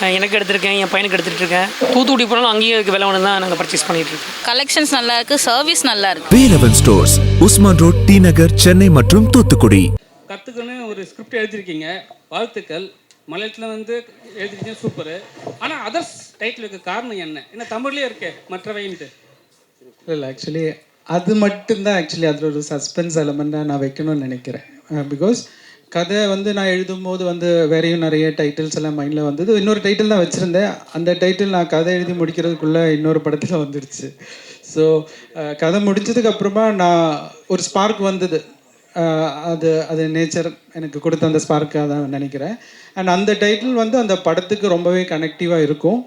எனக்கு எடுத்திருக்கேன், என் பையனுக்கு எடுத்துகிட்ருக்கேன். தூத்துக்குடி போனாலும் அங்கேயும் இதுக்கு விலை ஒன்று தான் நாங்கள் பர்ச்சேஸ் பண்ணிகிட்ருக்கோம். கலெக்ஷன்ஸ் நல்லா இருக்குது, சர்வீஸ் நல்லா இருக்குது. Velavan stores, Usman road, T Nagar, Chennai மற்றும் தூத்துக்குடி. கற்றுக்கணும் ஒரு ஸ்கிரிப்ட் எழுதியிருக்கீங்க, வாழ்த்துக்கள். மலையாளத்தில் எழுதிருக்கீங்க, சூப்பரு. ஆனால் அதர்ஸ் டைட்டிலுக்கு காரணம் என்ன? ஏன்னா தமிழ்லேயே இருக்கே மற்றவைன்ட்டு. இல்லை ஆக்சுவலி அது மட்டும்தான் அதில் ஒரு சஸ்பென்ஸ் எலமெண்ட்டாக நான் வைக்கணும்னு நினைக்கிறேன். பிகாஸ் கதை நான் எழுதும்போது வேறையும் நிறைய டைட்டில்ஸ் எல்லாம் மைண்டில் வந்தது. இன்னொரு டைட்டில் தான் வச்சுருந்தேன். அந்த டைட்டில் நான் கதை எழுதி முடிக்கிறதுக்குள்ளே இன்னொரு படத்தில் வந்துடுச்சு. ஸோ கதை முடிஞ்சதுக்கப்புறமா நான் ஒரு ஸ்பார்க் வந்தது. அது நேச்சர் எனக்கு கொடுத்த அந்த ஸ்பார்க்காக தான் நினைக்கிறேன். அண்ட் அந்த டைட்டில் அந்த படத்துக்கு ரொம்பவே கனெக்டிவாக இருக்கும்.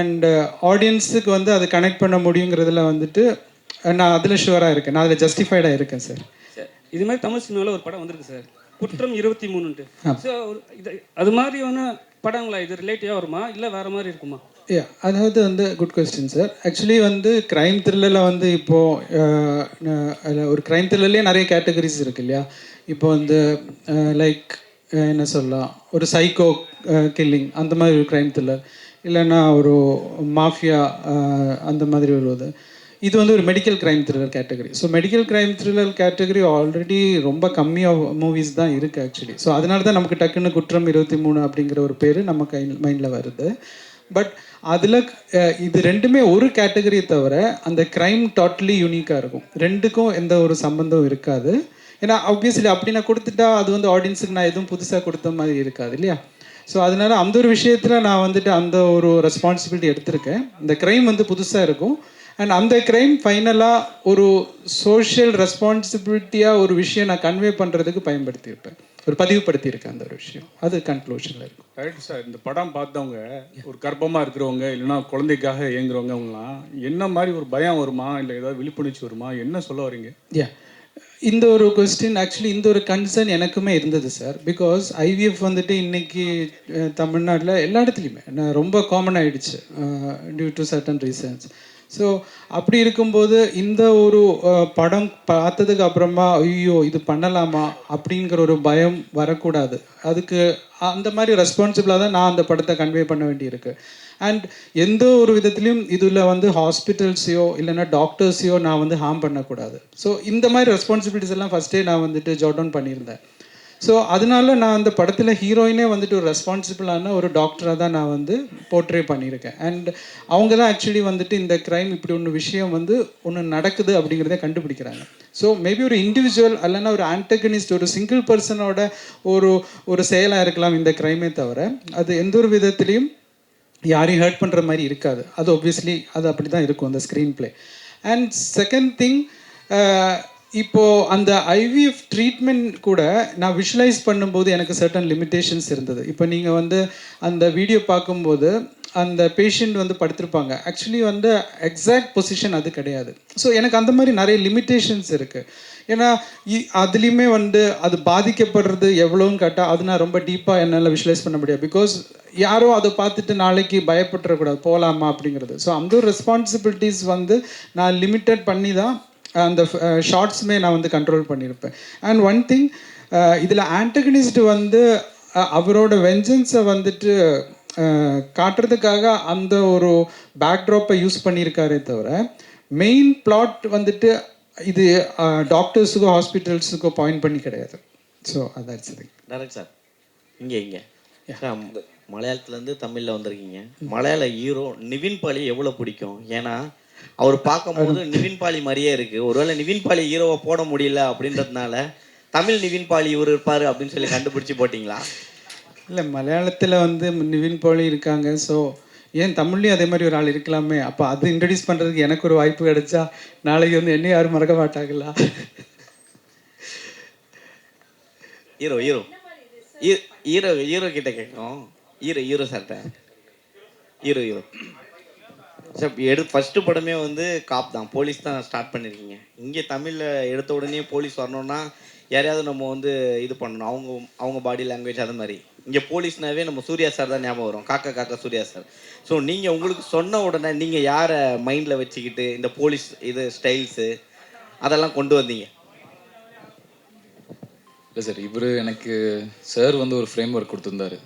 அண்ட் ஆடியன்ஸுக்கு அது கனெக்ட் பண்ண முடியுங்கிறதுல நான் அதில் ஷுவராக இருக்கேன். நான் அதில் ஜஸ்டிஃபைடாக இருக்கேன் சார். இது மாதிரி தமிழ் சினிமாவில் ஒரு படம் வந்திருக்கு சார், குற்றம் 23. ஸோ இது அது மாதிரியான படங்களா இது ரிலேட்டிவாக வருமா இல்லை வேறு மாதிரி இருக்குமா? அதாவது good question sir. Actually crime த்ரில்லரில் இப்போது ஒரு க்ரைம் த்ரில்லர்லேயே நிறைய கேட்டகரிஸ் இருக்குது இல்லையா? இப்போ லைக் என்ன சொல்லலாம், ஒரு சைக்கோ கில்லிங் அந்த மாதிரி ஒரு க்ரைம் த்ரில்லர், இல்லைன்னா ஒரு மாஃபியா அந்த மாதிரி வருவது. இது ஒரு medical crime thriller category. So medical crime thriller category already ரொம்ப கம்மியாக மூவிஸ் தான் இருக்குது ஆக்சுவலி. ஸோ அதனால தான் நமக்கு டக்குன்னு குற்றம் 23 அப்படிங்கிற ஒரு பேர் நம்ம மைண்டில் வருது. பட் அதில் இது ரெண்டுமே ஒரு கேட்டகரியை தவிர அந்த க்ரைம் டோட்டலி யூனிக்காக இருக்கும். ரெண்டுக்கும் எந்த ஒரு சம்பந்தம் இருக்காது. ஏன்னா ஆப்வியஸ்லி அப்படி நான் கொடுத்துட்டா அது ஆடியன்ஸுக்கு நான் எதுவும் புதுசாக கொடுத்த மாதிரி இருக்காது இல்லையா? ஸோ அதனால் அந்த ஒரு விஷயத்தில் நான் அந்த ஒரு ரெஸ்பான்சிபிலிட்டி எடுத்திருக்கேன். இந்த க்ரைம் புதுசாக இருக்கும். அண்ட் அந்த க்ரைம் ஃபைனலாக ஒரு சோஷியல் ரெஸ்பான்சிபிலிட்டியாக ஒரு விஷயம் நான் கன்வே பண்ணுறதுக்கு பயன்படுத்தியிருப்பேன், ஒரு பதிவுபடுத்தியிருக்கேன் அந்த ஒரு விஷயம். அது கன்க்ளூஷனில் இருக்கும். Correct sir. இந்த படம் பார்த்தவங்க ஒரு கர்ப்பமாக இருக்கிறவங்க இல்லைன்னா குழந்தைக்காக இயங்குறவங்க அவங்களாம் என்ன மாதிரி ஒரு பயம் வருமா, இல்லை ஏதாவது விழிப்புணர்ச்சி வருமா, என்ன சொல்ல வரீங்க? இந்த ஒரு கொஸ்டின் ஆக்சுவலி இந்த ஒரு கன்சர்ன் எனக்குமே இருந்தது சார். பிகாஸ் ஐவிஎஃப் இன்னைக்கு தமிழ்நாட்டில் எல்லா இடத்துலையுமே ரொம்ப காமன் ஆகிடுச்சு due to certain reasons. So அப்படி இருக்கும்போது இந்த ஒரு படம் பார்த்ததுக்கு அப்புறமா ஐயோ இது பண்ணலாமா அப்படிங்கிற ஒரு பயம் வரக்கூடாது. அதுக்கு அந்த மாதிரி ரெஸ்பான்சிபிளாக தான் நான் அந்த படத்தை கன்வே பண்ண வேண்டியிருக்கு. அண்ட் எந்த ஒரு விதத்துலையும் இதில் ஹாஸ்பிட்டல்ஸையோ இல்லைன்னா டாக்டர்ஸையோ நான் ஹார்ம் பண்ணக்கூடாது. ஸோ இந்த மாதிரி ரெஸ்பான்சிபிலிட்டிஸ் எல்லாம் ஃபஸ்ட்டே நான் ஜாட் டவுன் பண்ணியிருந்தேன். ஸோ அதனால நான் அந்த படத்தில் ஹீரோயினே ஒரு ரெஸ்பான்சிபிளான ஒரு டாக்டராக தான் நான் போர்ட்ரே பண்ணியிருக்கேன். அண்ட் அவங்க தான் ஆக்சுவலி இந்த க்ரைம் இப்படி ஒன்று விஷயம் ஒன்று நடக்குது அப்படிங்கிறத கண்டுபிடிக்கிறாங்க. ஸோ மேபி ஒரு இண்டிவிஜுவல் இல்லைன்னா ஒரு ஆன்டகனிஸ்ட் ஒரு சிங்கிள் பர்சனோட ஒரு செயலாக இருக்கலாம் இந்த க்ரைமே தவிர அது எந்த ஒரு விதத்துலேயும் யாரையும் ஹர்ட் பண்ணுற மாதிரி இருக்காது. அது ஒப்வியஸ்லி அது அப்படி தான் இருக்கும் அந்த screen play. And second thing, இப்போது அந்த ஐவிஎஃப் ட்ரீட்மெண்ட் கூட நான் விஷுவலைஸ் பண்ணும்போது எனக்கு சர்டன் லிமிட்டேஷன்ஸ் இருந்தது. இப்போ நீங்கள் அந்த வீடியோ பார்க்கும்போது அந்த பேஷண்ட் படுத்திருப்பாங்க. ஆக்சுவலி எக்ஸாக்ட் பொசிஷன் அது கிடையாது. ஸோ எனக்கு அந்த மாதிரி நிறைய லிமிட்டேஷன்ஸ் இருக்குது. ஏன்னா அதுலேயுமே அது பாதிக்கப்படுறது எவ்வளோன்னு கேட்டால் அது நான் ரொம்ப டீப்பாக என்னால் விஷுவலைஸ் பண்ண முடியாது. பிகாஸ் யாரோ அதை பார்த்துட்டு நாளைக்கு பயப்பட்டுறக்கூடாது போகலாமா அப்படிங்கிறது. ஸோ அந்த ஒரு ரெஸ்பான்சிபிலிட்டிஸ் நான் லிமிட்டட் பண்ணி தான் அந்த ஷார்ட்ஸுமே நான் கண்ட்ரோல் பண்ணியிருப்பேன். அண்ட் ஒன் திங், இதில் ஆன்டகனிஸ்ட் அவரோட வெஞ்சன்ஸை காட்டுறதுக்காக அந்த ஒரு பேக்ட்ராப்பை யூஸ் பண்ணியிருக்காரே தவிர மெயின் பிளாட் இது டாக்டர்ஸுக்கோ ஹாஸ்பிட்டல்ஸுக்கோ பாயிண்ட் பண்ணி கிடையாது. ஸோ அதான் சரி. டேரக்ட் சார், இங்கே மலையாளத்துலேருந்து தமிழில் வந்திருக்கீங்க. மலையாள ஹீரோ நிவின் பாலி எவ்வளோ பிடிக்கும்? ஏன்னா அவர் பார்க்கும்போது நிவின் பாலி மாதிரியே இருக்குது. ஒருவேளை நிவின் பாலி ஹீரோவை போட முடியல அப்படின்றதுனால தமிழ் நிவின் பாலி இவர் இருப்பார் அப்படின்னு சொல்லி கண்டுபிடிச்சி போட்டிங்களா? இல்லை, மலையாளத்தில் நிவின் பாலி இருக்காங்க. ஸோ ஏன் தமிழ்லேயும் அதே மாதிரி ஒரு ஆள் இருக்கலாமே. அப்போ அது இன்ட்ரடியூஸ் பண்ணுறதுக்கு எனக்கு ஒரு வாய்ப்பு கிடைச்சா நாளைக்கு என்ன யாரும் மறக்க மாட்டாங்களா? ஹீரோ ஹீரோ ஹீரோ ஹீரோ கிட்ட கேட்கும். ஹீரோ சார்ட்ட ஹீரோ சார் ஃபஸ்ட்டு படமே காப் தான், போலீஸ் தான் ஸ்டார்ட் பண்ணியிருக்கீங்க. இங்கே தமிழில் எடுத்த உடனே போலீஸ் வரணும்னா யாரையாவது நம்ம இது பண்ணணும், அவங்க பாடி லாங்குவேஜ் அது மாதிரி. இங்கே போலீஸ்னாவே நம்ம சூர்யா சார் தான் ஞாபகம் வரும், காக்கா சூர்யா சார். ஸோ நீங்கள் உங்களுக்கு சொன்ன உடனே நீங்கள் யாரை மைண்டில் வச்சுக்கிட்டு இந்த போலீஸ் இது ஸ்டைல்ஸு அதெல்லாம் கொண்டு வந்தீங்க? இல்லை சார், இவர் எனக்கு சார் ஒரு ஃப்ரேம் ஒர்க் கொடுத்துருந்தாரு.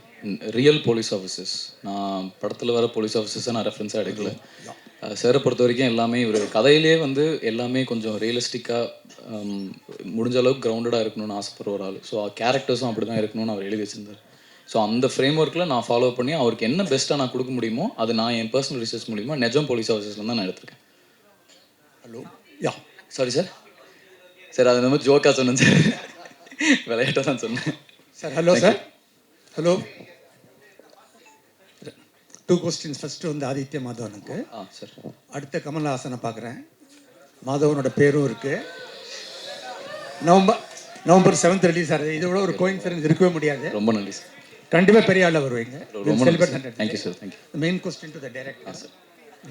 Real police officers. நான் படத்தில் வர போலீஸ் ஆஃபீஸர்ஸை நான் ரெஃபரன்ஸாக எடுக்கல. சாரை பொறுத்த வரைக்கும் எல்லாமே இவர் கதையிலே வந்து எல்லாமே கொஞ்சம் ரியலிஸ்டிக்காக முடிஞ்ச அளவுக்கு கிரவுண்டடாக இருக்கணும்னு ஆசைப்படுற ஒரு ஆள். ஸோ கேரக்டர்ஸும் அப்படி தான் இருக்கணும்னு அவர் எழுதி வச்சிருந்தார். ஸோ அந்த ஃப்ரேம் ஒர்க்கில் நான் ஃபாலோ பண்ணி அவருக்கு என்ன பெஸ்ட்டாக நான் கொடுக்க முடியுமோ அது நான் என் பர்சனல் ரிசர்ச் மூலிமா நிஜம் போலீஸ் ஆஃபீஸர்ஸ்ல தான் நான் எடுத்திருக்கேன். ஹலோ யா சாரி சார். சார் அது நம்ம ஜோக்காக சொன்னேன் சார், விளையாட்டாக தான் சொன்னேன் sir. Hello sir. Hello. 2 questions. First வந்து ஆதித்ய மாதவனுக்கு. சார். அடுத்த கமல்ஹாசனை பார்க்குறேன். மாதவனோட பேரும் இருக்குது. நவம்பர் 7th ரிலீஸ் ஆகுது. இதோட ஒரு கோயின்சிடன்ஸ் இருக்கவே முடியாது. ரொம்ப நன்றி சார். கண்டிப்பாக பெரிய ஆளாக வருவீங்க. Thank you sir. Thank you. Main question to the director sir.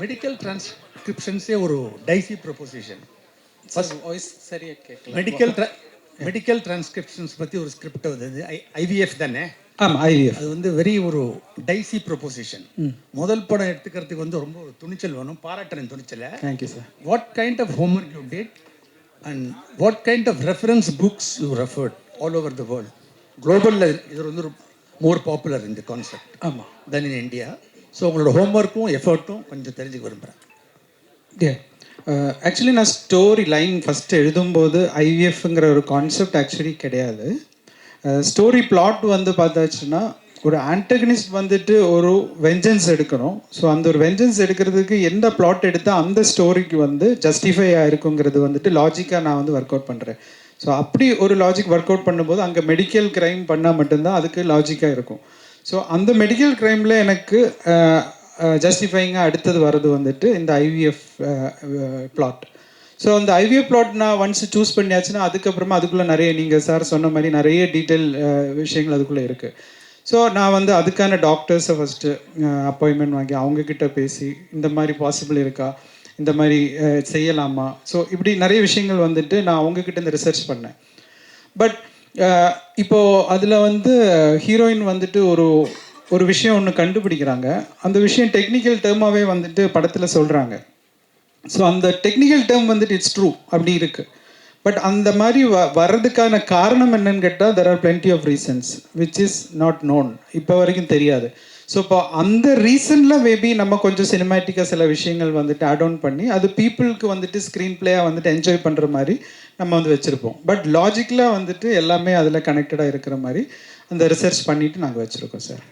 Medical டிரான்ஸ்கிரிப்ஷன்ஸே ஒரு டைசி ப்ரொபோசிஷன். வாய்ஸ் சரியாக கேட்கல. மெடிக்கல் டிரான்ஸ்கிரிப்ஷன்ஸ் பற்றி ஒரு ஸ்கிரிப்ட் வந்தது. ஐவிஎஃப் தானே? ஆமாம், ஐவிஎஃப். அது வந்து வெரி ஒரு டைசி ப்ரொபோசிஷன். முதல் படம் எடுத்துக்கிறதுக்கு வந்து ரொம்ப ஒரு துணிச்சல் வேணும். பாராட்டுறேன் துணிச்சலை. Thank you sir. What kind of homework you did and what kind of reference books you referred all over the world? குளோபலில் இது வந்து மோர் பாப்புலர் இந்த கான்செப்ட். ஆமாம். தென் இன் இந்தியா. ஸோ உங்களோட ஹோம்ஒர்க்கும் எஃபர்ட்டும் கொஞ்சம் தெரிஞ்சுக்க விரும்புகிறேன். ஆக்சுவலி நான் ஸ்டோரி லைன் ஃபஸ்ட்டு எழுதும்போது ஐவிஎஃப்ங்கிற ஒரு கான்செப்ட் ஆக்சுவலி கிடையாது. ஸ்டோரி பிளாட் வந்து பார்த்தாச்சுன்னா ஒரு ஆன்டகனிஸ்ட் வந்துட்டு ஒரு வெஞ்சன்ஸ் எடுக்கணும். ஸோ அந்த ஒரு வெஞ்சன்ஸ் எடுக்கிறதுக்கு எந்த பிளாட் எடுத்தால் அந்த ஸ்டோரிக்கு வந்து ஜஸ்டிஃபை ஆகிருக்குங்கிறது வந்துட்டு லாஜிக்காக நான் வந்து ஒர்க் அவுட் பண்ணுறேன். ஸோ அப்படி ஒரு லாஜிக் ஒர்க் அவுட் பண்ணும்போது அங்கே மெடிக்கல் க்ரைம் பண்ணால் மட்டும்தான் அதுக்கு லாஜிக்காக இருக்கும். ஸோ அந்த மெடிக்கல் க்ரைமில் எனக்கு ஜஸ்டிஃபைங்காக அடுத்தது வர்றது வந்துட்டு இந்த ஐவிஎஃப் பிளாட். ஸோ அந்த ஐவிஎஃப் பிளாட் நான் ஒன்ஸ் சூஸ் பண்ணியாச்சுன்னா அதுக்கப்புறமா அதுக்குள்ளே நிறைய நீங்கள் சார் சொன்ன மாதிரி நிறைய டீட்டெயில் விஷயங்கள் அதுக்குள்ளே இருக்குது. ஸோ நான் வந்து அதுக்கான டாக்டர்ஸை ஃபஸ்ட்டு அப்பாயின்மெண்ட் வாங்கி அவங்கக்கிட்ட பேசி இந்த மாதிரி பாசிபிள் இருக்கா, இந்த மாதிரி செய்யலாமா, ஸோ இப்படி நிறைய விஷயங்கள் வந்துட்டு நான் அவங்கக்கிட்ட இந்த ரிசர்ச் பண்ணேன். பட் இப்போது அதில் வந்து ஹீரோயின் வந்துட்டு ஒரு விஷயம் ஒன்று கண்டுபிடிக்கிறாங்க. அந்த விஷயம் டெக்னிக்கல் டேர்மாகவே வந்துட்டு படத்தில் சொல்கிறாங்க. ஸோ அந்த டெக்னிக்கல் டேர்ம் வந்துட்டு இட்ஸ் ட்ரூ அப்படி இருக்குது. பட் அந்த மாதிரி வர்றதுக்கான காரணம் என்னன்னு கேட்டால் there are plenty of reasons which is not known, இப்போ வரைக்கும் தெரியாது. ஸோ இப்போ அந்த ரீசனில் மேபி நம்ம கொஞ்சம் சினிமேட்டிக்காக சில விஷயங்கள் வந்துட்டு ஆட் ஆன் பண்ணி அது பீப்புளுக்கு வந்துட்டு ஸ்க்ரீன் பிளேயாக வந்துட்டு என்ஜாய் பண்ணுற மாதிரி நம்ம வந்து வச்சுருப்போம். பட் லாஜிக்கலாக வந்துட்டு எல்லாமே அதில் கனெக்டடாக இருக்கிற மாதிரி அந்த ரிசர்ச் பண்ணிவிட்டு நாங்கள் வச்சுருக்கோம் sir.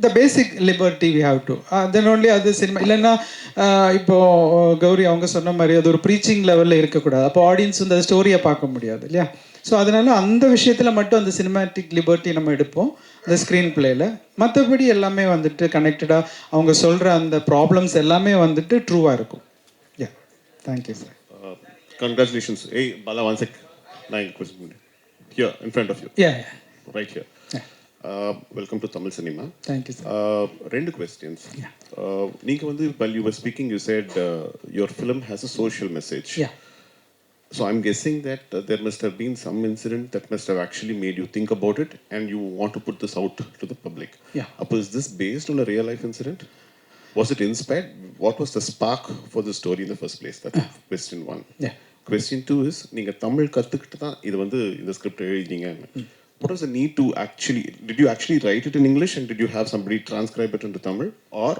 The basic liberty we have to then only அது சினிமா. இல்லைன்னா இப்போது கௌரி அவங்க சொன்ன மாதிரி அது ஒரு ப்ரீச்சிங் லெவலில் இருக்கக்கூடாது. அப்போ ஆடியன்ஸ் வந்து அந்த ஸ்டோரியை பார்க்க முடியாது இல்லையா? ஸோ அதனால் அந்த விஷயத்தில் மட்டும் அந்த சினிமேட்டிக் லிபர்ட்டி நம்ம எடுப்போம் அந்த ஸ்க்ரீன் பிளேயில். மற்றபடி எல்லாமே வந்துட்டு கனெக்டடாக அவங்க சொல்கிற அந்த ப்ராப்ளம்ஸ் எல்லாமே வந்துட்டு ட்ரூவாக இருக்கும். Thank you sir. Congratulations. Hey, Bala, one sec. 9 question. Here, in front of you. Right here. Welcome to Tamil Cinema. Thank you, sir. 2 questions. Neenga vandu while you were speaking, you said your film has a social message. So I'm guessing that there must have been some incident that must have actually made you think about it and you want to put this out to the public. Is this based on a real life incident? Was it inspired? What was the spark for the story in the first place? That's question 1. Question 2 is, neenga Tamil kattukittu dhaan idu vandu indha script eludinga. What was the need to did you actually write it in English and did you have somebody transcribe it into Tamil, or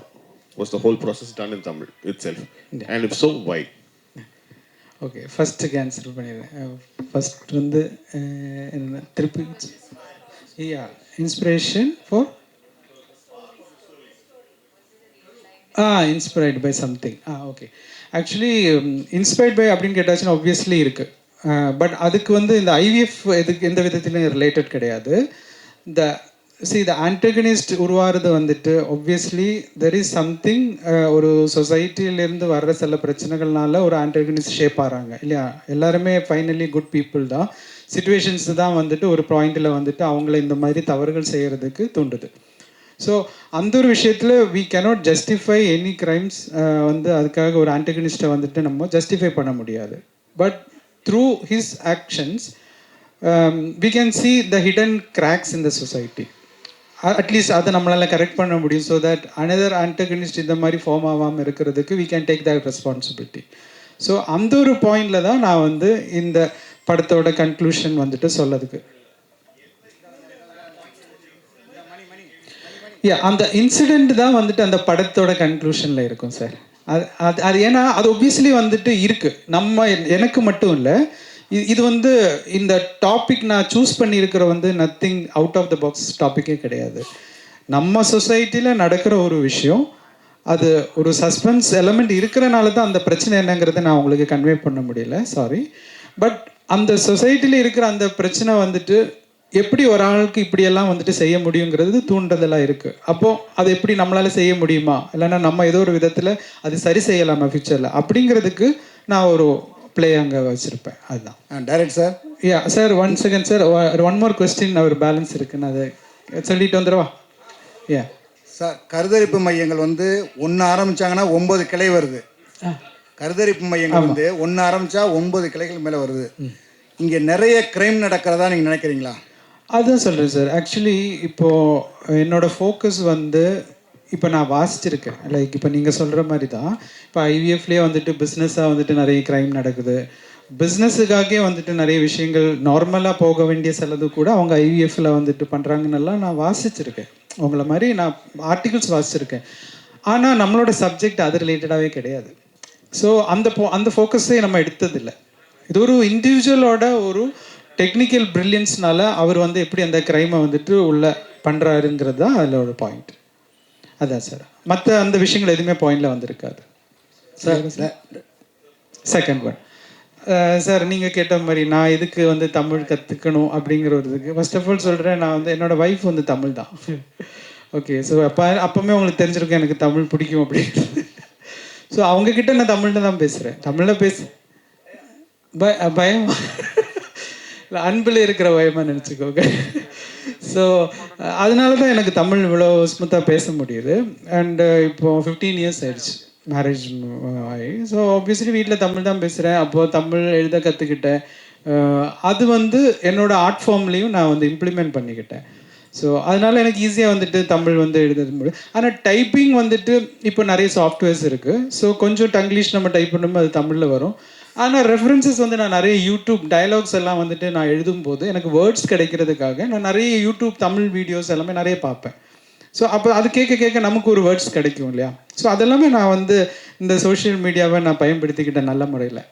was the whole process done in Tamil itself? And if so, why? Okay, ஃபஸ்ட்டுக்கு answer பண்ணிடுறேன். First வந்து என்ன திருப்பி inspiration for inspired by something. Okay, actually inspired by அப்படின்னு கேட்டாச்சுன்னா obviously இருக்குது. But அதுக்கு வந்து இந்த ஐவிஎஃப் எதுக்கு எந்த விதத்துலையும் ரிலேட்டட் கிடையாது. இந்த த ஆன்டகனிஸ்ட் உருவாகிறது வந்துட்டு ஆப்வியஸ்லி தெர் இஸ் சம்திங், ஒரு சொசைட்டிலேருந்து வர்ற சில பிரச்சனைகள்னால ஒரு ஆன்டகனிஸ்ட் ஷேப் ஆகிறாங்க இல்லையா? எல்லாருமே ஃபைனலி குட் பீப்புள் தான். சிச்சுவேஷன்ஸ் தான் வந்துட்டு ஒரு பாயிண்டில் வந்துட்டு அவங்கள இந்த மாதிரி தவறுகள் செய்கிறதுக்கு தூண்டுது. ஸோ அந்த ஒரு விஷயத்தில் we cannot justify any crimes. வந்து அதுக்காக ஒரு ஆன்டகனிஸ்ட்டை வந்துட்டு நம்ம ஜஸ்டிஃபை பண்ண முடியாது. But through his actions we can see the hidden cracks in the society. At least அதை நம்மளால் கரெக்ட் பண்ண முடியும். ஸோ தட் அனதர் ஆன்டகனிஸ்ட் இந்த மாதிரி ஃபார்ம் ஆகாமல் இருக்கிறதுக்கு we can take that responsibility. So அந்த ஒரு பாயிண்டில் தான் நான் வந்து இந்த படத்தோட கன்க்ளூஷன் வந்துட்டு சொல்லதுக்கு அந்த இன்சிடெண்ட் தான் வந்துட்டு அந்த படத்தோட கன்க்ளூஷனில் இருக்கும் சார். அது அது அது ஏன்னா அது ஒப்வியஸ்லி வந்துட்டு இருக்குது. எனக்கு மட்டும் இல்லை, இது வந்து இந்த டாபிக் நான் சூஸ் பண்ணியிருக்கிற வந்து nothing out of the box டாப்பிக்கே கிடையாது. நம்ம சொசைட்டியில் நடக்கிற ஒரு விஷயம், அது ஒரு சஸ்பென்ஸ் எலமெண்ட் இருக்கிறனால தான் அந்த பிரச்சனை என்னங்கிறத நான் உங்களுக்கு கன்வே பண்ண முடியல, சாரி. பட் அந்த சொசைட்டியில் இருக்கிற அந்த பிரச்சனை வந்துட்டு எப்படி ஒரு ஆளுக்கு இப்படியெல்லாம் வந்துட்டு செய்ய முடியுங்கிறது தூண்டுதலாக இருக்குது. அப்போது அது எப்படி நம்மளால் செய்ய முடியுமா, இல்லைன்னா நம்ம ஏதோ ஒரு விதத்தில் அது சரி செய்யலாமா ஃபியூச்சரில், அப்படிங்கிறதுக்கு நான் ஒரு ப்ளே அங்கே வச்சுருப்பேன். அதுதான் direct sir. Sir 1 second sir, one more question ஒரு பேலன்ஸ் இருக்குன்னு அதை சொல்லிட்டு வந்துடுவா. சார், கருத்தரிப்பு மையங்கள் வந்து 1 ஆரம்பித்தாங்கன்னா 9 கிளை வருது. கருத்தரிப்பு மையங்கள் வந்து 1 ஆரம்பித்தா 9 கிளைகள் மேலே வருது. இங்கே நிறைய க்ரைம் நடக்கிறதா நீங்கள் நினைக்கிறீங்களா? அதுதான் சொல்கிறேன் சார். ஆக்சுவலி இப்போது என்னோடய ஃபோக்கஸ் வந்து இப்போ நான் வாசிச்சிருக்கேன். லைக் இப்போ நீங்கள் சொல்கிற மாதிரி தான் இப்போ ஐவிஎஃப்லேயே வந்துட்டு பிஸ்னஸாக வந்துட்டு நிறைய க்ரைம் நடக்குது. பிஸ்னஸுக்காகவே வந்துட்டு நிறைய விஷயங்கள் நார்மலாக போக வேண்டிய சிலது கூட அவங்க ஐவிஎஃப்பில் வந்துட்டு பண்ணுறாங்கன்னெல்லாம் நான் வாசிச்சிருக்கேன். உங்களை மாதிரி நான் ஆர்டிகிள்ஸ் வாசிச்சிருக்கேன். ஆனால் நம்மளோட சப்ஜெக்ட் அது ரிலேட்டடாகவே கிடையாது. ஸோ அந்த ஃபோக்கஸே நம்ம எடுத்ததில்லை. இது ஒரு இண்டிவிஜுவலோட ஒரு டெக்னிக்கல் ப்ரில்லியன்ஸ்னால அவர் வந்து எப்படி அந்த க்ரைமை வந்துட்டு உள்ள பண்ணுறாருங்கிறது தான் அதில் ஒரு பாயிண்ட். அதான் சார், மற்ற அந்த விஷயங்கள் எதுவுமே பாயிண்டில் வந்திருக்காது சார். செகண்ட் ஒன் சார், நீங்கள் கேட்ட மாதிரி நான் எதுக்கு வந்து தமிழ் கற்றுக்கணும் அப்படிங்கிற ஒரு இதுக்கு ஃபர்ஸ்ட் ஆஃப் ஆல் சொல்கிறேன். நான் வந்து என்னோடய ஒய்ஃப் வந்து தமிழ் தான். ஓகே, ஸோ அப்போவுமே உங்களுக்கு தெரிஞ்சிருக்கும் எனக்கு தமிழ் பிடிக்கும் அப்படின்னு. ஸோ அவங்கக்கிட்ட நான் தமிழில் தான் பேசுகிறேன். தமிழில் பயம் இல்லை, அன்பில் இருக்கிற பயமாக நினச்சிக்கோங்க. ஸோ அதனால தான் எனக்கு தமிழ் இவ்வளோ ஸ்மூத்தாக பேச முடியுது. அண்டு இப்போது 15 இயர்ஸ் ஆயிடுச்சு மேரேஜ் ஆகி. ஸோ ஆப்வியஸ்லி வீட்டில் தமிழ் தான் பேசுகிறேன். அப்போது தமிழ் எழுத கற்றுக்கிட்டேன். அது வந்து என்னோடய ஆர்ட் ஃபார்ம்லேயும் நான் வந்து இம்ப்ளிமெண்ட் பண்ணிக்கிட்டேன். ஸோ அதனால் எனக்கு ஈஸியாக வந்துட்டு தமிழ் வந்து எழுத முடியும். ஆனால் டைப்பிங் வந்துட்டு இப்போ நிறைய சாஃப்ட்வேர்ஸ் இருக்குது. ஸோ கொஞ்சம் டங்கிலீஷ் நம்ம டைப் பண்ணும்போது அது தமிழில் வரும். ஆனால் ரெஃபரன்சஸ் வந்து நான் நிறைய யூடியூப் டயலாக்ஸ் எல்லாம் வந்துட்டு நான் எழுதும்போது எனக்கு வேர்ட்ஸ் கிடைக்கிறதுக்காக நான் நிறைய யூடியூப் தமிழ் வீடியோஸ் எல்லாமே நிறைய பார்ப்பேன். ஸோ அப்போ அது கேட்க நமக்கு ஒரு வேர்ட்ஸ் கிடைக்கும் இல்லையா. ஸோ அதெல்லாமே நான் வந்து இந்த சோஷியல் மீடியாவை நான் பயன்படுத்திக்கிட்டேன் நல்ல முறையில்.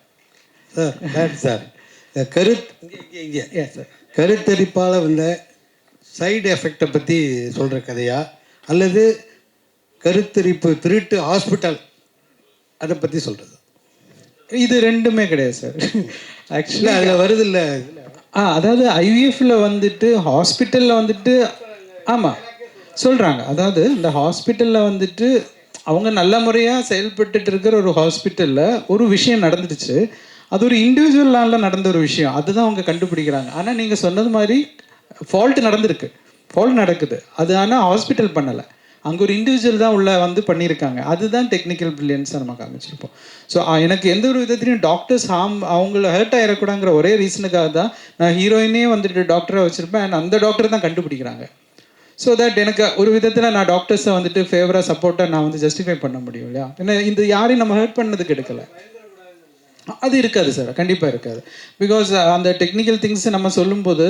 சார் கருத்தரிப்பால் வந்த சைடு எஃபெக்டை பற்றி சொல்கிற கதையா, அல்லது கருத்தரிப்பு திருட்டு ஹாஸ்பிட்டல் அதை பற்றி சொல்கிறது? இது ரெண்டுமே கிடையாது சார். ஆக்சுவலி அதில் வருது இல்லை. அதாவது ஐவிஎஃப்ல வந்துட்டு ஹாஸ்பிட்டலில் வந்துட்டு ஆமாம் சொல்கிறாங்க. அதாவது இந்த ஹாஸ்பிட்டலில் வந்துட்டு அவங்க நல்ல முறையாக செயல்பட்டுட்டு இருக்கிற ஒரு ஹாஸ்பிட்டலில் ஒரு விஷயம் நடந்துடுச்சு. அது ஒரு இண்டிவிஜுவலால நடந்த ஒரு விஷயம், அதுதான் அவங்க கண்டுபிடிக்கிறாங்க. ஆனால் நீங்கள் சொன்னது மாதிரி ஃபால்ட் நடக்குது. அது ஆனால் ஹாஸ்பிட்டல் பண்ணலை, அங்கே ஒரு இண்டிவிஜுவல் தான் உள்ள வந்து பண்ணியிருக்காங்க. அதுதான் டெக்னிக்கல் ப்ரில்லியன்ஸாக நம்ம காமிச்சிருப்போம். ஸோ எனக்கு எந்த ஒரு விதத்துலையும் டாக்டர்ஸ் அவங்கள ஹர்ட் ஆகிடக்கூடாங்கிற ஒரே ரீசனுக்காக தான் நான் ஹீரோயினே வந்துட்டு டாக்டராக வச்சுருப்பேன். அண்ட் அந்த டாக்டர் தான் கண்டுபிடிக்கிறாங்க. ஸோ தட் எனக்கு ஒரு விதத்தில் நான் டாக்டர்ஸை வந்துட்டு ஃபேவராக சப்போர்ட்டாக நான் வந்து ஜஸ்டிஃபை பண்ண முடியும் இல்லையா. ஏன்னா இந்த யாரையும் நம்ம ஹர்ட் பண்ணதுக்கு எடுக்கலை. அது இருக்காது சார், கண்டிப்பாக இருக்காது. பிகாஸ் அந்த டெக்னிக்கல் திங்ஸ் நம்ம சொல்லும்போது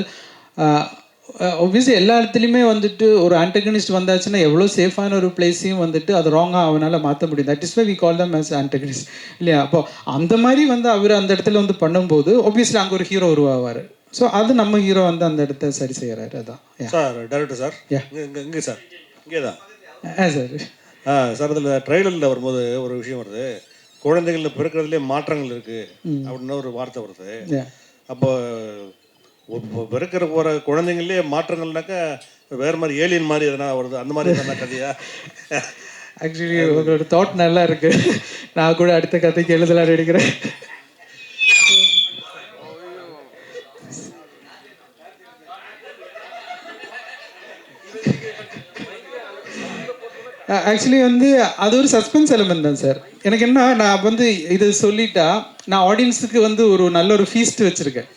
ஒப்வியஸ்லி எல்லா இடத்துலையுமே வந்துட்டு ஒரு ஆன்டகனிஸ்ட் வந்தாச்சுன்னா எவ்வளோ சேஃபான ஒரு பிளேஸையும் வந்துட்டு அது ராங்காக அவனால் மாற்ற முடியும். That is why we call them as antagonist இல்லையா. அப்போ அந்த மாதிரி வந்து அவர் அந்த இடத்துல வந்து பண்ணும்போது ஒப்வியஸ்லி அங்கே ஒரு ஹீரோ உருவாவார். ஸோ அது நம்ம ஹீரோ வந்து அந்த இடத்த சரி செய்கிறாரு. அதான் சார் டேரக்டர் சார். இங்கே சார் இங்கே தான் சார். சார் அதில் ட்ரெய்லரில் வரும்போது ஒரு விஷயம் வருது, குழந்தைகளில் பிறக்கிறதுலேயே மாற்றங்கள் இருக்குது அப்படின்னு ஒரு வார்த்தை வருது. அப்போ பிறக்கிற போகிற குழந்தைங்களே மாற்றங்கள்னாக்கா வேறு மாதிரி ஏலியன் மாதிரி எதனா வருது, அந்த மாதிரி எதனா கதையா? ஆக்சுவலி உங்களோட தாட் நல்லா இருக்குது. நான் கூட அடுத்த கதைக்கு எழுதலான்னு எடுக்கிறேன். ஆக்சுவலி வந்து அது ஒரு சஸ்பென்ஸ் எலிமெண்ட் தான் சார். எனக்கு என்ன, நான் வந்து இது சொல்லிட்டா நான் ஆடியன்ஸுக்கு வந்து ஒரு நல்ல ஒரு ஃபீஸ்ட் வச்சுருக்கேன்.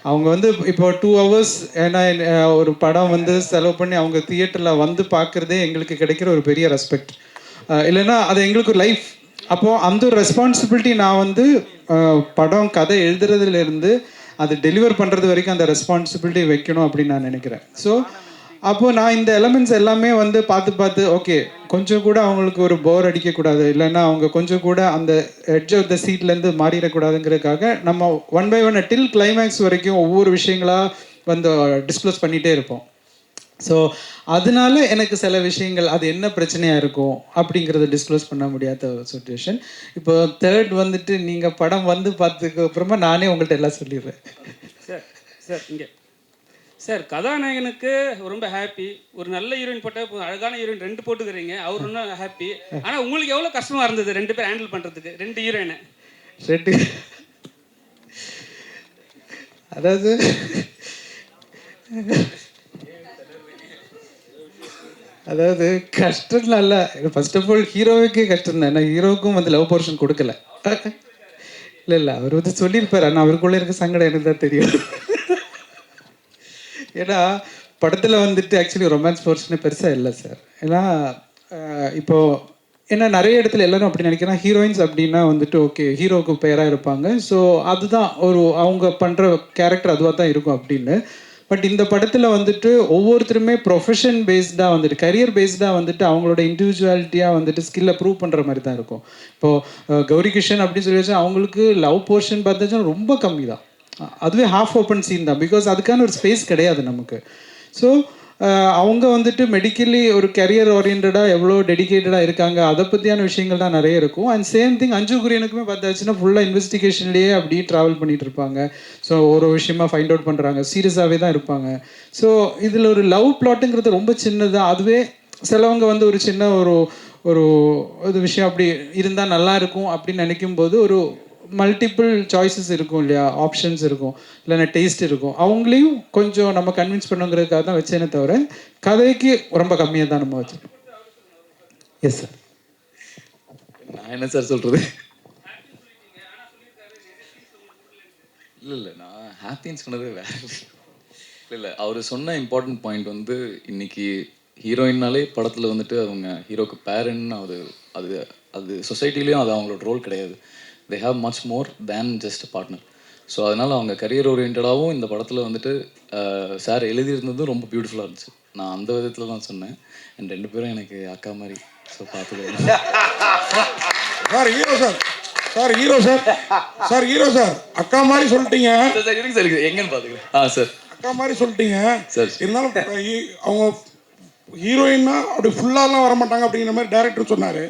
அவங்க வந்து இப்போ 2 hours ஏன்னா ஒரு படம் வந்து செலவு பண்ணி அவங்க தியேட்டரில் வந்து பார்க்குறதே எங்களுக்கு கிடைக்கிற ஒரு பெரிய ரெஸ்பெக்ட். இல்லைன்னா அது எங்களுக்கு ஒரு லைஃப். அப்போது அந்த ஒரு ரெஸ்பான்சிபிலிட்டி நான் வந்து படம் கதை எழுதுறதுலேருந்து அது டெலிவர் பண்ணுறது வரைக்கும் அந்த ரெஸ்பான்சிபிலிட்டி வைக்கணும் அப்படின்னு நான் நினைக்கிறேன். ஸோ அப்போது நான் இந்த எலமெண்ட்ஸ் எல்லாமே வந்து பார்த்து ஓகே கொஞ்சம் கூட அவங்களுக்கு ஒரு போர் அடிக்கக்கூடாது, இல்லைன்னா அவங்க கொஞ்சம் கூட அந்த எட்ஜ் ஆஃப் த சீட்லேருந்து மாறிடக்கூடாதுங்கிறதுக்காக நம்ம one by one till climax வரைக்கும் ஒவ்வொரு விஷயங்களாக வந்து டிஸ்க்ளோஸ் பண்ணிகிட்டே இருப்போம். ஸோ அதனால எனக்கு சில விஷயங்கள் அது என்ன பிரச்சனையாக இருக்கும் அப்படிங்கிறத டிஸ்க்ளோஸ் பண்ண முடியாத ஒரு சுச்சுவேஷன். இப்போ தேர்ட் வந்துட்டு நீங்கள் படம் வந்து பார்த்ததுக்கு அப்புறமா நானே உங்கள்கிட்ட எல்லாம் சொல்லிடுறேன். சார் இங்கே சார் கதாநாயகனுக்கு ரொம்ப ஹாப்பி, ஒரு நல்ல ஹீரோயின் போட்ட அழகான ஹீரோயின் 2 போட்டுக்கிறீங்க, அவர் இன்னும் ஹாப்பி. ஆனால் உங்களுக்கு எவ்வளோ கஷ்டமாக இருந்தது 2 பேர் ஹேண்டில் பண்ணுறதுக்கு, 2 ஹீரோயினை? அதாவது அதாவது கஷ்டம் இல்லை. ஃபர்ஸ்ட் ஆஃப் ஆல் ஹீரோவுக்கே கஷ்டம் தான். ஏன்னா ஹீரோவுக்கும் வந்து லவ் போர்ஷன் கொடுக்கல. இல்லை அவர் வந்து சொல்லியிருப்பார், ஆனால் அவருக்குள்ளே இருக்க சங்கடம் எனக்கு தான் தெரியும். ஏன்னா படத்தில் வந்துட்டு ஆக்சுவலி ரொமான்ஸ் போர்ஷனே பெருசாக இல்லை சார். ஏன்னா இப்போது ஏன்னா நிறைய இடத்துல எல்லாரும் அப்படி நினைக்கிறேன், ஹீரோயின்ஸ் அப்படின்னா வந்துட்டு ஓகே ஹீரோவுக்கு பேராக இருப்பாங்க, ஸோ அதுதான் ஒரு அவங்க பண்ணுற கேரக்டர் அதுவாக தான் இருக்கும் அப்படின்னு. பட் இந்த படத்தில் வந்துட்டு ஒவ்வொருத்தருமே ப்ரொஃபஷன் பேஸ்டாக வந்துட்டு கரியர் பேஸ்டாக வந்துட்டு அவங்களோட இண்டிவிஜுவாலிட்டியாக வந்துட்டு ஸ்கில்லை ப்ரூவ் பண்ணுற மாதிரி தான் இருக்கும். இப்போது கௌரி கிஷன் அப்படின்னு சொல்லி வச்சா அவங்களுக்கு லவ் போர்ஷன் பார்த்தாச்சும் ரொம்ப கம்மி தான், அதுவே ஹாஃப் ஓப்பன் சீன் தான், பிகாஸ் அதுக்கான ஒரு ஸ்பேஸ் கிடையாது நமக்கு. ஸோ அவங்க வந்துட்டு மெடிக்கலி ஒரு கரியர் ஓரியன்டாக எவ்வளோ டெடிக்கேட்டடாக இருக்காங்க, அதை பற்றியான விஷயங்கள் தான் நிறைய இருக்கும். அண்ட் சேம் திங் அஞ்சு குரியனுக்குமே பார்த்தாச்சுன்னா ஃபுல்லாக இன்வெஸ்டிகேஷன்லேயே அப்படியே ட்ராவல் பண்ணிகிட்டு இருப்பாங்க. ஸோ ஒரு விஷயமா ஃபைண்ட் அவுட் பண்ணுறாங்க, சீரியஸாகவே தான் இருப்பாங்க. ஸோ இதில் ஒரு லவ் பிளாட்டுங்கிறது ரொம்ப சின்னதாக, அதுவே சிலவங்க வந்து ஒரு சின்ன ஒரு ஒரு விஷயம் அப்படி இருந்தால் நல்லா இருக்கும் அப்படின்னு நினைக்கும் போது ஒரு மல்டிபிள் சாய்ஸஸ் இருக்கும் இல்லையா, ஆப்ஷன்ஸ் இருக்கும், இல்லைன்னா டேஸ்ட் இருக்கும், அவங்களையும் கொஞ்சம் நம்ம கன்வின்ஸ் பண்ணுங்கிறதுக்காக தான் வச்சேனே தவிர கதைக்கு ரொம்ப கம்மியாக தான் நம்ம வச்சோம். Yes sir. நான் என்ன சார் சொல்கிறது? இல்லை நான் ஹாப்பின்னு சொன்னது வேறு. இல்லை அவர் சொன்ன இம்பார்ட்டன்ட் பாயிண்ட் வந்து இன்னைக்கு ஹீரோயின்னாலே படத்தில் வந்துட்டு அவங்க ஹீரோக்கு பேரண்ட்னு அது அது சொசைட்டிலையும் அது அவங்களோட ரோல் கிடையாது. they have much more than just a partner. So அதனால் அவங்க கரியர் ஓரியன்டாகவும் இந்த படத்தில் வந்துட்டு சார் எழுதியிருந்ததும் ரொம்ப பியூட்டிஃபுல்லாக இருந்துச்சு. நான் அந்த விதத்தில் தான் சொன்னேன். அண்ட் 2 பேரும் எனக்கு அக்கா மாதிரி. ஸோ பார்த்துக்கலாம் sir. Hero sir, sir hero sir, sir hero sir அக்கா மாதிரி சொல்லிட்டீங்க சார். இருங்க சார், எங்கன்னு பார்த்துக்கலாம். சார் அக்கா மாதிரி சொல்லிட்டீங்க சார். இருந்தாலும் அவங்க ஹீரோயின்னா அப்படி ஃபுல்லாலாம் வரமாட்டாங்க அப்படிங்கிற மாதிரி டேரக்டர் சொன்னார்.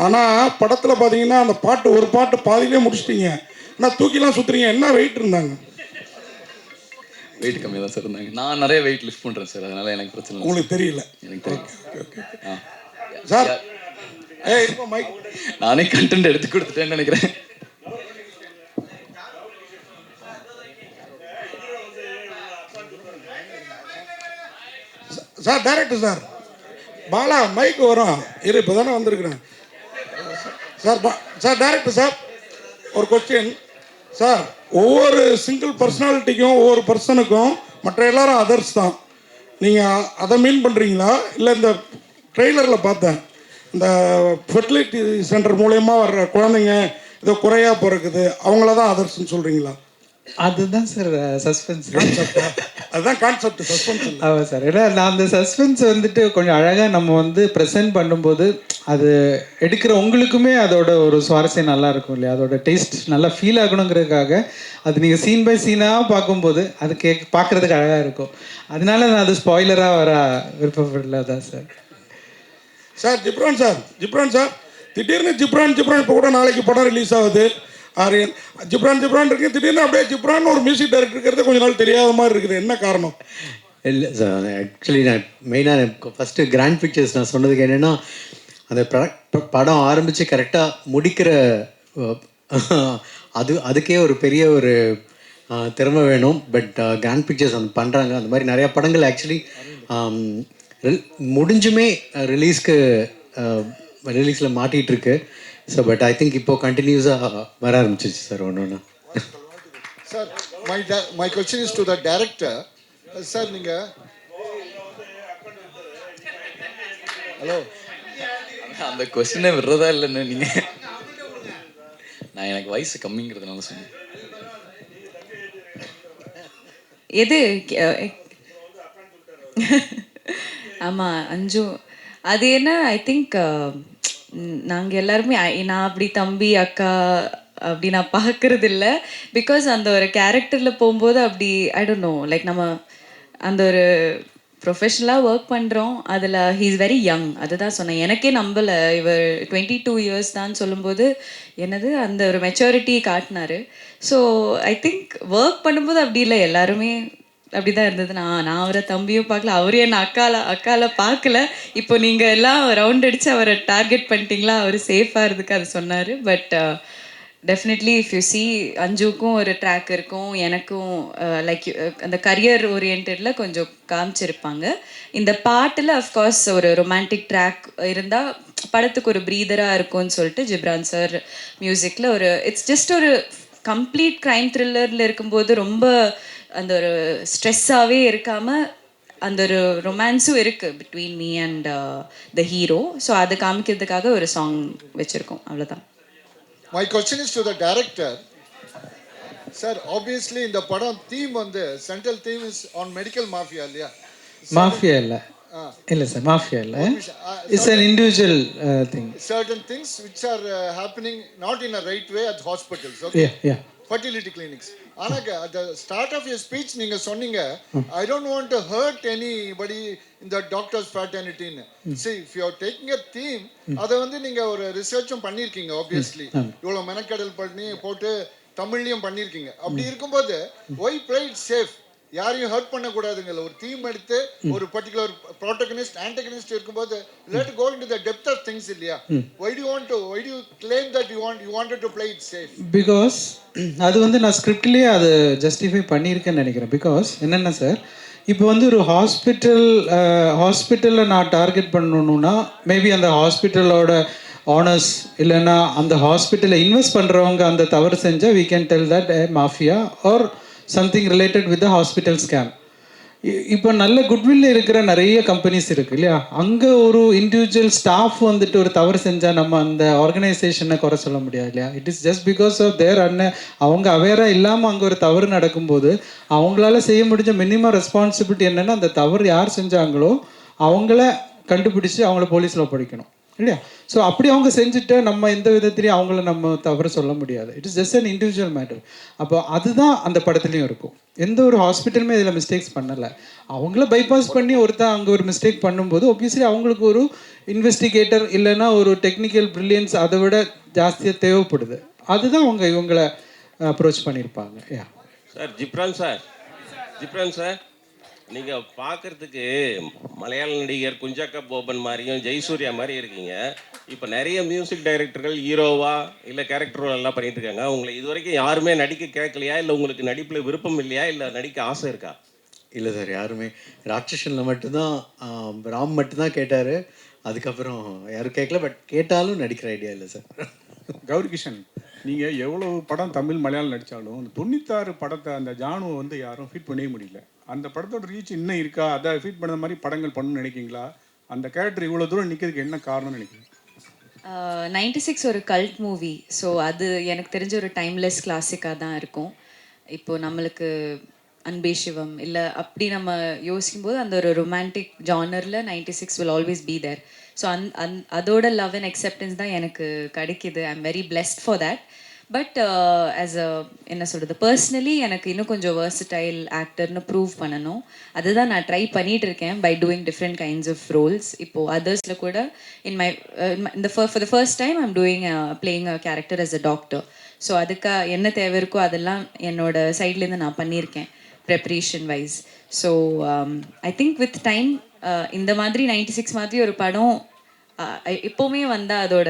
ஆனால் படத்தில் பார்த்தீங்கன்னா அந்த பாட்டு ஒரு பாட்டு பாதியிலே முடிச்சிட்டிங்க, ஆனால் தூக்கிலாம் சுற்றுறீங்க. என்ன வெயிட் இருந்தாங்க? வெயிட் கம்மியாக தான் சார் இருந்தாங்க. நான் நிறைய வெயிட் லிஃப்ட் பண்ணுறேன் சார், அதனால் எனக்கு பிரச்சனை இல்லை. உங்களுக்கு தெரியல? எனக்கு தெரியும் சார். மைக் நானே கண்டென்ட் எடுத்து கொடுத்துட்டேன்னு நினைக்கிறேன். Sir director sir, Bala mic வரும் இரு, இப்போ தானே வந்திருக்கிறேன் சார். சார் டைரக்டர் சார், ஒரு கொஸ்டின் சார். ஒவ்வொரு சிங்கிள் பர்சனாலிட்டிக்கும் ஒவ்வொரு பர்சனுக்கும் மற்ற எல்லாரும் அதர்ஸ் தான். நீங்கள் அதை மீன் பண்ணுறீங்களா, இல்லை இந்த ட்ரெய்லரில் பார்த்தேன் இந்த ஃபெர்டிலிட்டி சென்டர் மூலயமா வர்ற குழந்தைங்க ஏதோ குறையாக பிறக்குது அவங்கள தான் அதர்ஸ்ன்னு சொல்கிறீங்களா? அதுதான் சார் சஸ்பென்ஸ். அதுதான் கான்செப்ட், சஸ்பென்ஸ். ஆமாம் சார். ஏன்னா நான் அந்த சஸ்பென்ஸ் வந்துட்டு கொஞ்சம் அழகாக நம்ம வந்து ப்ரெசென்ட் பண்ணும்போது அது எடுக்கிற உங்களுக்குமே அதோட ஒரு சுவாரஸ்யம் நல்லா இருக்கும் இல்லையா, அதோட டேஸ்ட் நல்லா ஃபீல் ஆகணுங்கிறதுக்காக அது நீங்கள் சீன் பை சீனாக பார்க்கும்போது அது பார்க்குறதுக்கு அழகாக இருக்கும். அதனால நான் அது ஸ்பாய்லராக வர விருப்பப்படல தான் sir. Sir Ghibran sir, Ghibran sir திடீர்னு ஜிப்ரான் இப்போ கூட நாளைக்கு படம் ரிலீஸ் ஆகுது. ஆரியன் ஜிப்ரான் இருக்கு, திடீர்னு அப்படியே ஜிப்ரான் ஒரு மியூசிக் டைரக்டர் இருக்கிறது கொஞ்ச நாள் தெரியாத மாதிரி இருக்குது. என்ன காரணம்? இல்லை சார், ஆக்சுவலி நான் மெயினாக ஃபஸ்ட்டு கிராண்ட் பிக்சர்ஸ் நான் சொன்னதுக்கு என்னென்னா அந்த படம் ஆரம்பித்து கரெக்டாக முடிக்கிற அதுக்கே ஒரு பெரிய ஒரு திறமை வேணும். பட் கிராண்ட் பிக்சர்ஸ் அந்த பண்ணுறாங்க. அந்த மாதிரி நிறையா படங்கள் ஆக்சுவலி முடிஞ்சுமே ரிலீஸில் மாட்டிகிட்ருக்கு. ஸோ பட் ஐ திங்க் இப்போ கண்டினியூஸாக வர ஆரம்பிச்சிச்சு சார் ஒன்று. Sir my question is to the director. Sir நீங்கள் ஹலோ அந்த கொஸ்டினை விடுறதா இல்லைன்னு நீங்கள், நான் எனக்கு வயசு கம்மிங்கிறதுனால சொன்னேன். எது ஆமாம் அஞ்சு அது என்ன ஐ திங்க் நாங்கள் எல்லாருமே நான் அப்படி தம்பி அக்கா அப்படி நான் பார்க்கறது இல்லை. பிகாஸ் அந்த ஒரு கேரக்டரில் போகும்போது அப்படி ஐ டோன்ட் நோ லைக் நம்ம அந்த ஒரு ப்ரொஃபஷ்னலாக ஒர்க் பண்ணுறோம். அதில் ஹீ இஸ் வெரி யங். அதுதான் சொன்னேன், எனக்கே நம்பலை இவர் 22 இயர்ஸ் தான் சொல்லும்போது என்னது அந்த ஒரு மெச்சூரிட்டி காட்டினாரு. ஸோ ஐ திங்க் ஒர்க் பண்ணும்போது அப்படி இல்லை, எல்லாருமே அப்படி தான் இருந்தது. நான் அவரை தம்பியும் பார்க்கல, அவரே என்ன அக்கால பார்க்கல. இப்போ நீங்கள் எல்லாம் ரவுண்ட் அடித்து அவரை டார்கெட் பண்ணிட்டீங்களா, அவர் சேஃபாக இருந்துக்கு அது சொன்னார். But definitely if you see அஞ்சுக்கும் ஒரு ட்ராக் இருக்கும், எனக்கும் லைக் அந்த கரியர் ஓரியன்டில் கொஞ்சம் காமிச்சிருப்பாங்க. இந்த பாட்டில் அஃப்கோர்ஸ் ஒரு ரொமான்டிக் ட்ராக் இருந்தால் படத்துக்கு ஒரு ப்ரீதராக இருக்கும்னு சொல்லிட்டு ஜிப்ரான் சார் மியூசிக்கில் ஒரு இட்ஸ் ஜஸ்ட் ஒரு கம்ப்ளீட் க்ரைம் த்ரில்லரில் இருக்கும்போது ரொம்ப அந்த ஒரு ஸ்ட்ரெஸ்ஸாகவே இருக்காமல் அந்த ஒரு ரொமான்ஸும் இருக்குது between me and the hero. So அதை காமிக்கிறதுக்காக ஒரு சாங் வச்சுருக்கோம், அவ்வளோதான். My question is to the director. Sir, obviously in the padam theme the central theme is on medical mafia இல்லையா? மாஃபியா இல்லை இல்லை சார், மாஃபியா இல்லை. It's an individual thing. Certain things which are happening not in a right way at hospitals, okay? Yeah. Fertility clinics. ஆனால் at the start of your speech நீங்கள் சொன்னீங்க I don't want to hurt anybody in the doctors fraternity. See, if you are taking a theme, அதை நீங்கள் ஒரு ரிசர்ச்சும் பண்ணியிருக்கீங்க obviously, இவ்வளோ மெனக்கடல் பண்ணி போட்டு தமிழ்லையும் பண்ணியிருக்கீங்க. அப்படி இருக்கும்போது why play it safe? யாரையும் ஹர்ட் பண்ணக்கூடாதுங்கள ஒரு தீம் எடுத்து ஒரு பர்டிகுலர் ப்ரோட்டகனிஸ்ட் ஆன்டகனிஸ்ட் இருக்கும்போது let go into the depth of things இல்லையா? why do you claim that you wanted to play it safe? Because அது நான் ஸ்கிரிப்ட்லேயே அது ஜஸ்டிஃபை பண்ணியிருக்கேன்னு நினைக்கிறேன். பிகாஸ் என்னென்ன சார், இப்போ ஒரு ஹாஸ்பிட்டலில் நான் டார்கெட் பண்ணணுன்னா மேபி அந்த ஹாஸ்பிட்டலோட ஆனர்ஸ் இல்லைன்னா அந்த ஹாஸ்பிட்டலில் இன்வெஸ்ட் பண்ணுறவங்க அந்த தவறு செஞ்சால் we can tell that a mafia or something related with the hospital scam. இப்போ நல்ல குட்வில் இருக்கிற நிறைய கம்பெனிஸ் இருக்குது இல்லையா, அங்கே ஒரு இண்டிவிஜுவல் ஸ்டாஃப் ஒரு தவறு செஞ்சால் நம்ம அந்த ஆர்கனைசேஷனை குறை சொல்ல முடியாது இல்லையா. It is just because of their அவங்க அவேராக இல்லாமல் அங்கே ஒரு தவறு நடக்கும்போது அவங்களால செய்ய முடிஞ்ச மினிமம் ரெஸ்பான்சிபிலிட்டி என்னென்னா அந்த தவறு யார் செஞ்சாங்களோ அவங்கள கண்டுபிடிச்சி அவங்கள போலீஸில் ஒப்படைக்கணும் இல்லையா. ஸோ அப்படி அவங்க செஞ்சுட்டு நம்ம எந்த விதத்துலையும் அவங்கள நம்ம தவறு சொல்ல முடியாது. It is just an individual matter. அப்போ அதுதான் அந்த படத்துலையும் இருக்கும். எந்த ஒரு ஹாஸ்பிட்டலுமே இதில் மிஸ்டேக்ஸ் பண்ணலை. அவங்கள பைபாஸ் பண்ணி ஒருத்தர் அங்கே ஒரு மிஸ்டேக் பண்ணும்போது ஒப்வியஸ்லி அவங்களுக்கு ஒரு இன்வெஸ்டிகேட்டர் இல்லைன்னா ஒரு டெக்னிக்கல் ப்ரில்லியன்ஸ் அதை விட ஜாஸ்தியாக தேவைப்படுது. அதுதான் இவங்களை அப்ரோச் பண்ணியிருப்பாங்க. யா சார், ஜிப்ரான் சார் நீங்கள் பார்க்குறதுக்கு மலையாள நடிகர் குஞ்சாக்கா போபன் மாதிரியும் ஜெயசூர்யா மாதிரி இருக்கீங்க. இப்போ நிறைய மியூசிக் டைரக்டர்கள் ஹீரோவா இல்லை கேரக்டர் ரோல் எல்லாம் பண்ணிட்டு இருக்காங்க. உங்களை இது வரைக்கும் யாருமே நடிக்க கேட்கலையா, இல்லை உங்களுக்கு நடிப்பில் விருப்பம் இல்லையா, இல்லை நடிக்க ஆசை இருக்கா? இல்லை சார், யாருமே ராட்சசனில் மட்டும்தான் ராம் மட்டும்தான் கேட்டார். அதுக்கப்புறம் யாரும் கேட்கல. பட் கேட்டாலும் நடிக்கிற ஐடியா இல்லை சார். கௌரி கிஷன், நீங்கள் எவ்வளோ படம் தமிழ் மலையாளம் நடித்தாலும் அந்த 96 படத்தை அந்த ஜானுவை யாரும் ஃபீட் பண்ணவே முடியல. அந்த படத்தோட ரீச் இன்னும் இருக்கா? அதை ஃபீட் பண்ண மாதிரி படங்கள் பண்ணணும்னு நினைக்கிங்களா? அந்த கேரக்டர் இவ்வளோ தூரம் நிற்கிறதுக்கு என்ன காரணம்னு நினைக்கிறீங்க? 96 ஒரு கல்ட் மூவி. ஸோ அது எனக்கு தெரிஞ்ச ஒரு டைம்லெஸ் கிளாசிக்காக தான் இருக்கும். இப்போது நம்மளுக்கு அன்பே சிவம் இல்லை அப்படி நம்ம யோசிக்கும்போது அந்த ஒரு ரொமான்டிக் ஜானரில் 96 will always be there. So அதோட லவ் அண்ட் அக்செப்டன்ஸ் தான் எனக்கு கிடைக்கிது. I am very blessed for that. But as a என்ன சொல்கிறது, பர்சனலி எனக்கு இன்னும் கொஞ்சம் வெர்சடைல் ஆக்டர்னு ப்ரூவ் பண்ணணும். அதுதான் நான் ட்ரை பண்ணிகிட்டு இருக்கேன் by doing different kinds of roles. இப்போது அதர்ஸில் கூட for the first time I'm doing playing a character as a doctor. So அதுக்காக என்ன தேவை இருக்கோ அதெல்லாம் என்னோட சைட்லேருந்து நான் பண்ணியிருக்கேன் preparation wise. So I think with time இந்த மாதிரி 96 மாதிரி ஒரு படம் எப்போவுமே வந்தால் அதோட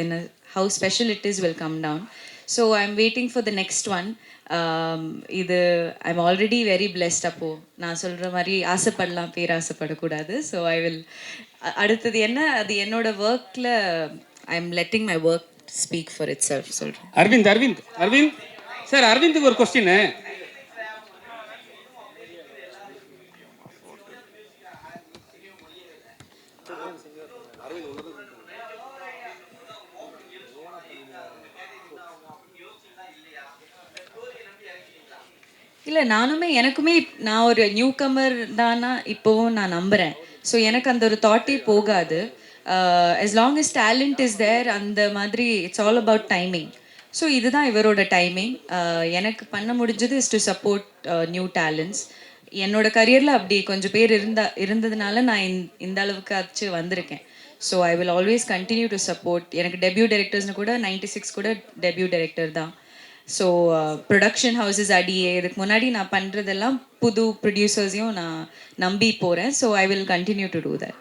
என்ன how special it is will come down. So I'm waiting for the next one. இது I'm already very blessed. அப்போ நான் சொல்கிற மாதிரி ஆசைப்படலாம், பேராசைப்படக்கூடாது. ஸோ ஐ வில் அடுத்தது என்ன அது என்னோட ஒர்க்கில் I am letting my work speak for it self சொல்கிறேன். அரவிந்த் சார், அரவிந்துக்கு ஒரு கொஸ்டின். இல்லை எனக்குமே நான் ஒரு நியூ கமர் தானா இப்போவும் நான் நம்புகிறேன். ஸோ எனக்கு அந்த ஒரு தாட்டே போகாது. as long as talent is there, அந்த மாதிரி it's all about timing. So இதுதான் இவரோட டைமிங். எனக்கு பண்ண முடிஞ்சது is to support new talents. என்னோட கரியரில் அப்படி கொஞ்சம் பேர் இருந்ததுனால நான் இந்த அளவுக்கு ஆச்சு வந்திருக்கேன். So I will always continue to support. எனக்கு டெபியூ டைரக்டர்ஸ்னு கூட 96 கூட டெபியூ டைரக்டர் தான். ஸோ ப்ரொடக்ஷன் ஹவுசஸ் அடியே இதுக்கு முன்னாடி நான் பண்ணுறதெல்லாம் புது ப்ரொடியூசர்ஸையும் நான் நம்பி போகிறேன். So I will continue to do that.